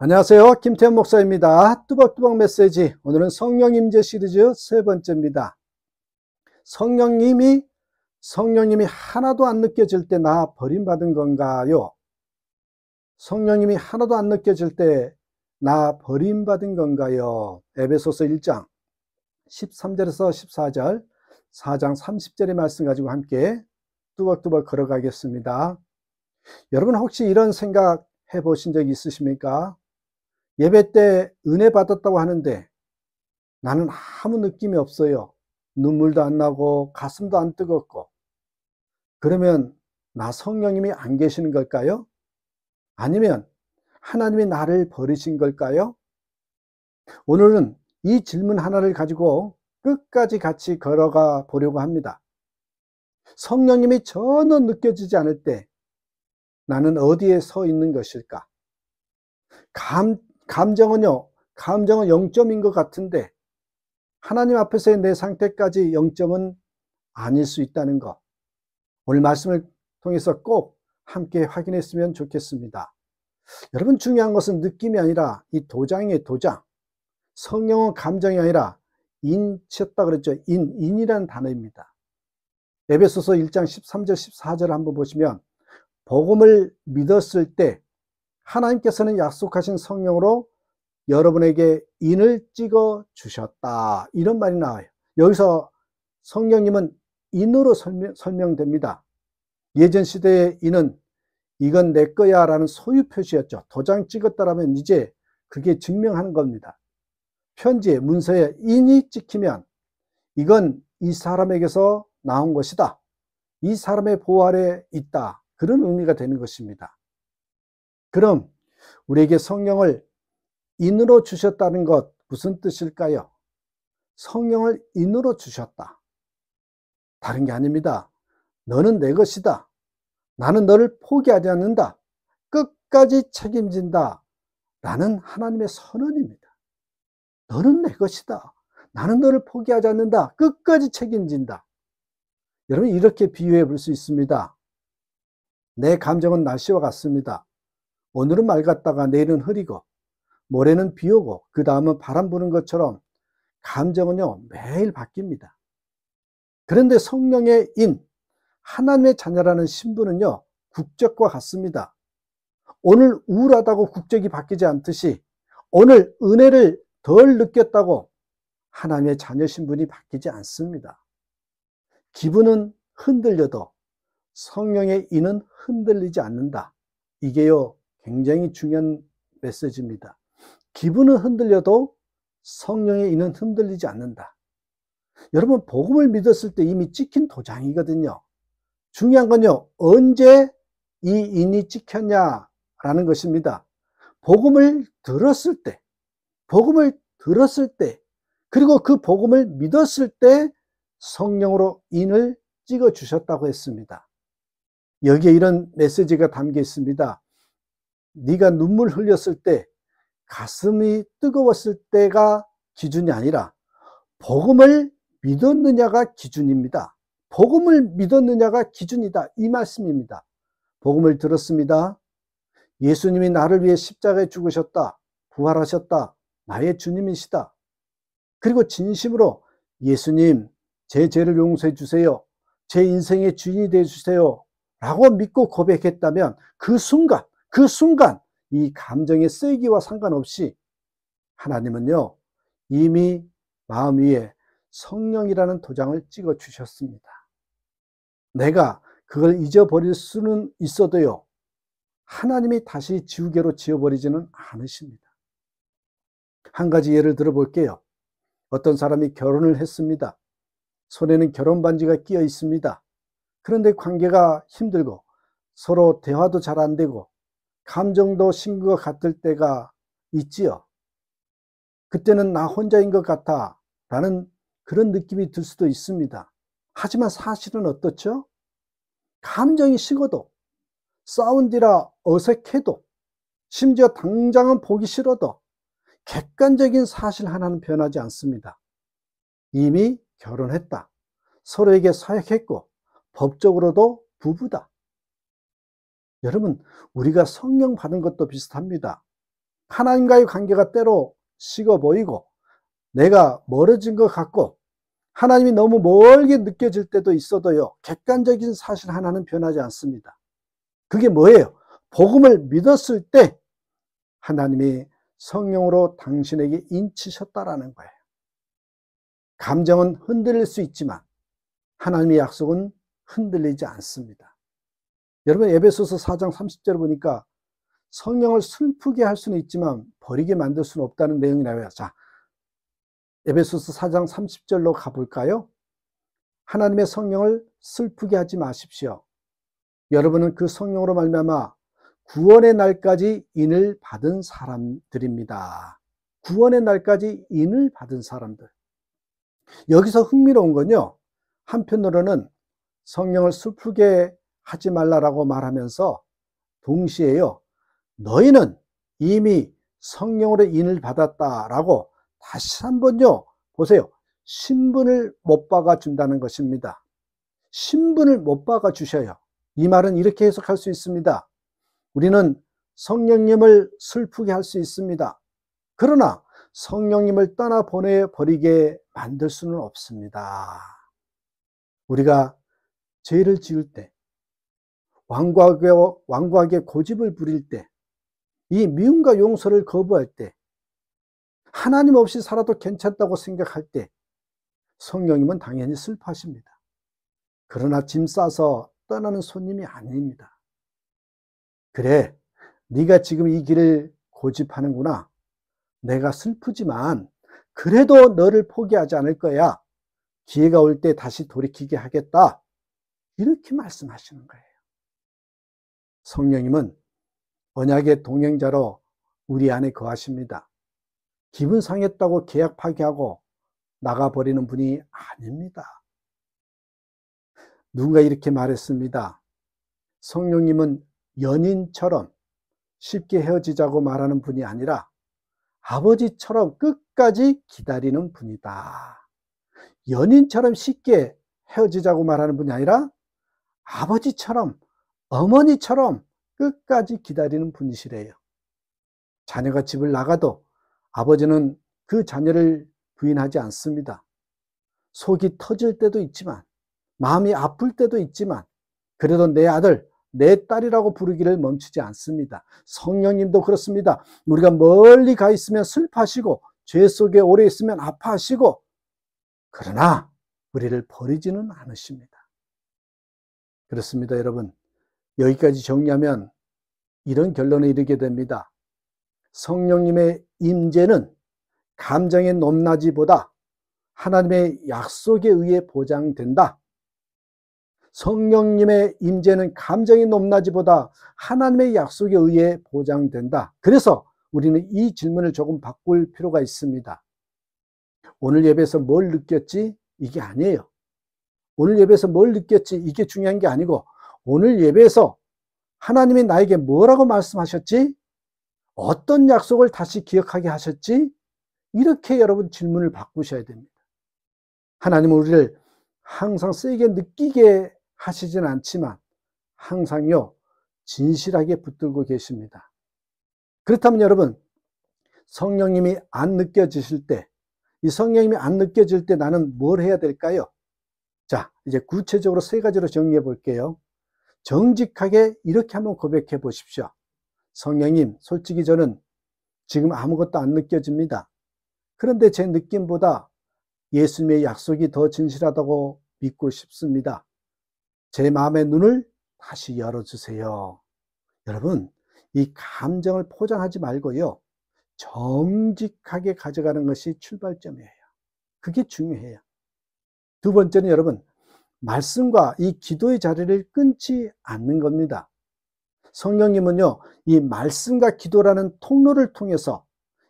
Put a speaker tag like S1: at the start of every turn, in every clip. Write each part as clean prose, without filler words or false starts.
S1: 안녕하세요. 김태현 목사입니다. 뚜벅뚜벅 메시지. 오늘은 성령 임재 시리즈 세 번째입니다. 성령님이 하나도 안 느껴질 때 나 버림받은 건가요? 성령님이 하나도 안 느껴질 때 나 버림받은 건가요? 에베소서 1장 13절에서 14절, 4장 30절의 말씀 가지고 함께 뚜벅뚜벅 걸어가겠습니다. 여러분 혹시 이런 생각 해보신 적 있으십니까? 예배 때 은혜 받았다고 하는데 나는 아무 느낌이 없어요. 눈물도 안 나고 가슴도 안 뜨겁고. 그러면 나 성령님이 안 계시는 걸까요? 아니면 하나님이 나를 버리신 걸까요? 오늘은 이 질문 하나를 가지고 끝까지 같이 걸어가 보려고 합니다. 성령님이 전혀 느껴지지 않을 때 나는 어디에 서 있는 것일까? 감정은 0점인 것 같은데 하나님 앞에서의 내 상태까지 0점은 아닐 수 있다는 것, 오늘 말씀을 통해서 꼭 함께 확인했으면 좋겠습니다. 여러분, 중요한 것은 느낌이 아니라 이 도장이에요. 도장. 성령은 감정이 아니라 인치였다 그랬죠. 인이라는 단어입니다. 에베소서 1장 13절 14절 한번 보시면 복음을 믿었을 때 하나님께서는 약속하신 성령으로 여러분에게 인을 찍어 주셨다, 이런 말이 나와요. 여기서 성령님은 인으로 설명됩니다. 예전 시대의 인은 이건 내 거야 라는 소유 표시였죠. 도장 찍었다라면 이제 그게 증명하는 겁니다. 편지에, 문서에 인이 찍히면 이건 이 사람에게서 나온 것이다, 이 사람의 보호 아래 있다, 그런 의미가 되는 것입니다. 그럼 우리에게 성령을 인으로 주셨다는 것, 무슨 뜻일까요? 성령을 인으로 주셨다, 다른 게 아닙니다. 너는 내 것이다, 나는 너를 포기하지 않는다, 끝까지 책임진다 라는 하나님의 선언입니다. 너는 내 것이다, 나는 너를 포기하지 않는다, 끝까지 책임진다. 여러분, 이렇게 비유해 볼 수 있습니다. 내 감정은 날씨와 같습니다. 오늘은 맑았다가 내일은 흐리고 모레는 비 오고 그 다음은 바람 부는 것처럼 감정은요 매일 바뀝니다. 그런데 성령의 인, 하나님의 자녀라는 신분은요 국적과 같습니다. 오늘 우울하다고 국적이 바뀌지 않듯이 오늘 은혜를 덜 느꼈다고 하나님의 자녀 신분이 바뀌지 않습니다. 기분은 흔들려도 성령의 인은 흔들리지 않는다. 이게요 굉장히 중요한 메시지입니다. 기분은 흔들려도 성령의 인은 흔들리지 않는다. 여러분, 복음을 믿었을 때 이미 찍힌 도장이거든요. 중요한 건요 언제 이 인이 찍혔냐라는 것입니다. 복음을 들었을 때, 그리고 그 복음을 믿었을 때 성령으로 인을 찍어 주셨다고 했습니다. 여기에 이런 메시지가 담겨 있습니다. 네가 눈물 흘렸을 때, 가슴이 뜨거웠을 때가 기준이 아니라 복음을 믿었느냐가 기준입니다. 복음을 믿었느냐가 기준이다, 이 말씀입니다. 복음을 들었습니다. 예수님이 나를 위해 십자가에 죽으셨다, 부활하셨다, 나의 주님이시다. 그리고 진심으로 예수님, 제 죄를 용서해 주세요, 제 인생의 주인이 되어 주세요 라고 믿고 고백했다면 그 순간 이 감정의 세기와 상관없이 하나님은요 이미 마음 위에 성령이라는 도장을 찍어 주셨습니다. 내가 그걸 잊어버릴 수는 있어도요 하나님이 다시 지우개로 지워버리지는 않으십니다. 한 가지 예를 들어 볼게요. 어떤 사람이 결혼을 했습니다. 손에는 결혼 반지가 끼어 있습니다. 그런데 관계가 힘들고 서로 대화도 잘 안 되고 감정도 식은 것 같을 때가 있지요. 그때는 나 혼자인 것 같아 라는 그런 느낌이 들 수도 있습니다. 하지만 사실은 어떻죠? 감정이 식어도, 싸운 뒤라 어색해도, 심지어 당장은 보기 싫어도 객관적인 사실 하나는 변하지 않습니다. 이미 결혼했다, 서로에게 사역했고 법적으로도 부부다. 여러분, 우리가 성령 받은 것도 비슷합니다. 하나님과의 관계가 때로 식어 보이고 내가 멀어진 것 같고 하나님이 너무 멀게 느껴질 때도 있어도요, 객관적인 사실 하나는 변하지 않습니다. 그게 뭐예요? 복음을 믿었을 때 하나님이 성령으로 당신에게 인치셨다라는 거예요. 감정은 흔들릴 수 있지만 하나님의 약속은 흔들리지 않습니다. 여러분, 에베소서 4장 30절을 보니까 성령을 슬프게 할 수는 있지만 버리게 만들 수는 없다는 내용이 나와요. 자, 에베소서 4장 30절로 가볼까요? 하나님의 성령을 슬프게 하지 마십시오. 여러분은 그 성령으로 말미암아 구원의 날까지 인을 받은 사람들입니다. 구원의 날까지 인을 받은 사람들. 여기서 흥미로운 건요, 한편으로는 성령을 슬프게 하지 말라라고 말하면서 동시에요, 너희는 이미 성령으로 인을 받았다라고 다시 한번요, 보세요. 신분을 못 박아 준다는 것입니다. 신분을 못 박아 주셔요. 이 말은 이렇게 해석할 수 있습니다. 우리는 성령님을 슬프게 할 수 있습니다. 그러나 성령님을 떠나보내버리게 만들 수는 없습니다. 우리가 죄를 지을 때, 완고하게 고집을 부릴 때, 이 미움과 용서를 거부할 때, 하나님 없이 살아도 괜찮다고 생각할 때 성령님은 당연히 슬퍼하십니다. 그러나 짐 싸서 떠나는 손님이 아닙니다. 그래, 네가 지금 이 길을 고집하는구나. 내가 슬프지만 그래도 너를 포기하지 않을 거야. 기회가 올 때 다시 돌이키게 하겠다. 이렇게 말씀하시는 거예요. 성령님은 언약의 동행자로 우리 안에 거하십니다. 기분 상했다고 계약 파기하고 나가버리는 분이 아닙니다. 누군가 이렇게 말했습니다. 성령님은 연인처럼 쉽게 헤어지자고 말하는 분이 아니라 아버지처럼 끝까지 기다리는 분이다. 연인처럼 쉽게 헤어지자고 말하는 분이 아니라 아버지처럼, 어머니처럼 끝까지 기다리는 분이시래요. 자녀가 집을 나가도 아버지는 그 자녀를 부인하지 않습니다. 속이 터질 때도 있지만, 마음이 아플 때도 있지만, 그래도 내 아들, 내 딸이라고 부르기를 멈추지 않습니다. 성령님도 그렇습니다. 우리가 멀리 가 있으면 슬퍼하시고 죄 속에 오래 있으면 아파하시고, 그러나 우리를 버리지는 않으십니다. 그렇습니다, 여러분. 여기까지 정리하면 이런 결론에 이르게 됩니다. 성령님의 임재는 감정의 높낮이보다 하나님의 약속에 의해 보장된다. 성령님의 임재는 감정의 높낮이보다 하나님의 약속에 의해 보장된다. 그래서 우리는 이 질문을 조금 바꿀 필요가 있습니다. 오늘 예배에서 뭘 느꼈지? 이게 아니에요. 오늘 예배에서 뭘 느꼈지? 이게 중요한 게 아니고, 오늘 예배에서 하나님이 나에게 뭐라고 말씀하셨지? 어떤 약속을 다시 기억하게 하셨지? 이렇게 여러분 질문을 바꾸셔야 됩니다. 하나님은 우리를 항상 세게 느끼게 하시진 않지만 항상요, 진실하게 붙들고 계십니다. 그렇다면 여러분, 성령님이 안 느껴지실 때, 이 성령님이 안 느껴질 때 나는 뭘 해야 될까요? 자, 이제 구체적으로 세 가지로 정리해 볼게요. 정직하게 이렇게 한번 고백해 보십시오. 성령님, 솔직히 저는 지금 아무것도 안 느껴집니다. 그런데 제 느낌보다 예수님의 약속이 더 진실하다고 믿고 싶습니다. 제 마음의 눈을 다시 열어주세요. 여러분, 이 감정을 포장하지 말고요, 정직하게 가져가는 것이 출발점이에요. 그게 중요해요. 두 번째는 여러분, 말씀과 이 기도의 자리를 끊지 않는 겁니다. 성령님은요, 이 말씀과 기도라는 통로를 통해서,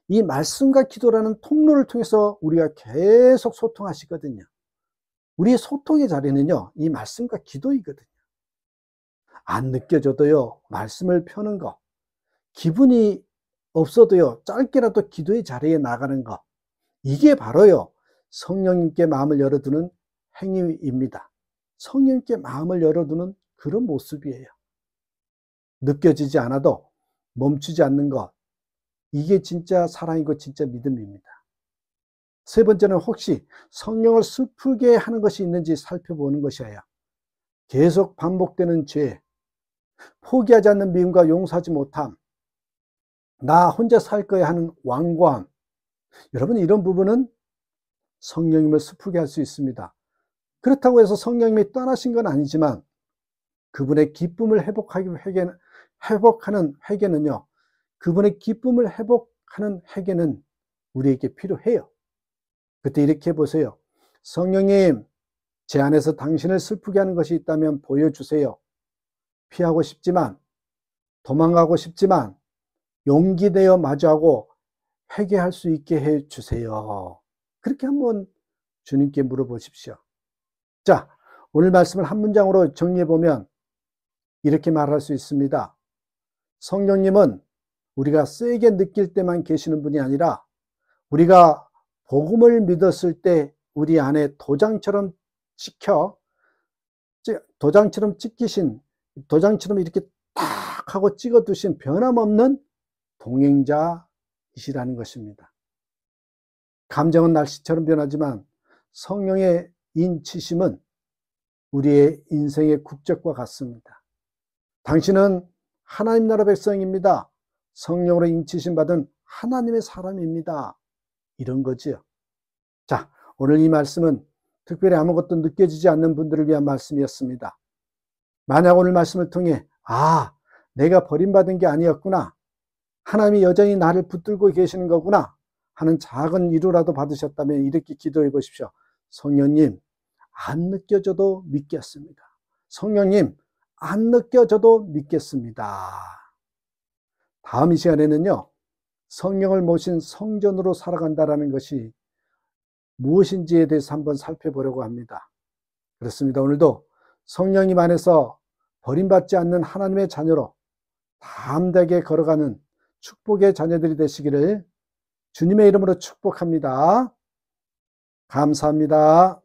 S1: 이 말씀과 기도라는 통로를 통해서 우리가 계속 소통하시거든요. 우리의 소통의 자리는요, 이 말씀과 기도이거든요. 안 느껴져도요, 말씀을 펴는 거, 기분이 없어도요, 짧게라도 기도의 자리에 나가는 거, 이게 바로요, 성령님께 마음을 열어두는 행위입니다. 성령님께 마음을 열어두는 그런 모습이에요. 느껴지지 않아도 멈추지 않는 것, 이게 진짜 사랑이고 진짜 믿음입니다. 세 번째는 혹시 성령을 슬프게 하는 것이 있는지 살펴보는 것이에요. 계속 반복되는 죄, 포기하지 않는 미움과 용서하지 못함, 나 혼자 살 거야 하는 완고함. 여러분, 이런 부분은 성령님을 슬프게 할 수 있습니다. 그렇다고 해서 성령님이 떠나신 건 아니지만 그분의 기쁨을 회복하는 회개는요, 그분의 기쁨을 회복하는 회개는 우리에게 필요해요. 그때 이렇게 해보세요. 성령님, 제 안에서 당신을 슬프게 하는 것이 있다면 보여주세요. 피하고 싶지만, 도망가고 싶지만 용기 내어 마주하고 회개할 수 있게 해주세요. 그렇게 한번 주님께 물어보십시오. 자, 오늘 말씀을 한 문장으로 정리해보면 이렇게 말할 수 있습니다. 성령님은 우리가 세게 느낄 때만 계시는 분이 아니라 우리가 복음을 믿었을 때 우리 안에 도장처럼 찍히신, 도장처럼 이렇게 딱 하고 찍어두신 변함없는 동행자이시라는 것입니다. 감정은 날씨처럼 변하지만 성령의 인치심은 우리의 인생의 국적과 같습니다. 당신은 하나님 나라 백성입니다. 성령으로 인치심 받은 하나님의 사람입니다. 이런 거지요. 자, 오늘 이 말씀은 특별히 아무것도 느껴지지 않는 분들을 위한 말씀이었습니다. 만약 오늘 말씀을 통해 내가 버림받은 게 아니었구나, 하나님이 여전히 나를 붙들고 계시는 거구나 하는 작은 위로라도 받으셨다면 이렇게 기도해 보십시오. 성령님, 안 느껴져도 믿겠습니다. 성령님, 안 느껴져도 믿겠습니다. 다음 이 시간에는요, 성령을 모신 성전으로 살아간다는 것이 무엇인지에 대해서 한번 살펴보려고 합니다. 그렇습니다. 오늘도 성령님 안에서 버림받지 않는 하나님의 자녀로 담대하게 걸어가는 축복의 자녀들이 되시기를 주님의 이름으로 축복합니다. 감사합니다.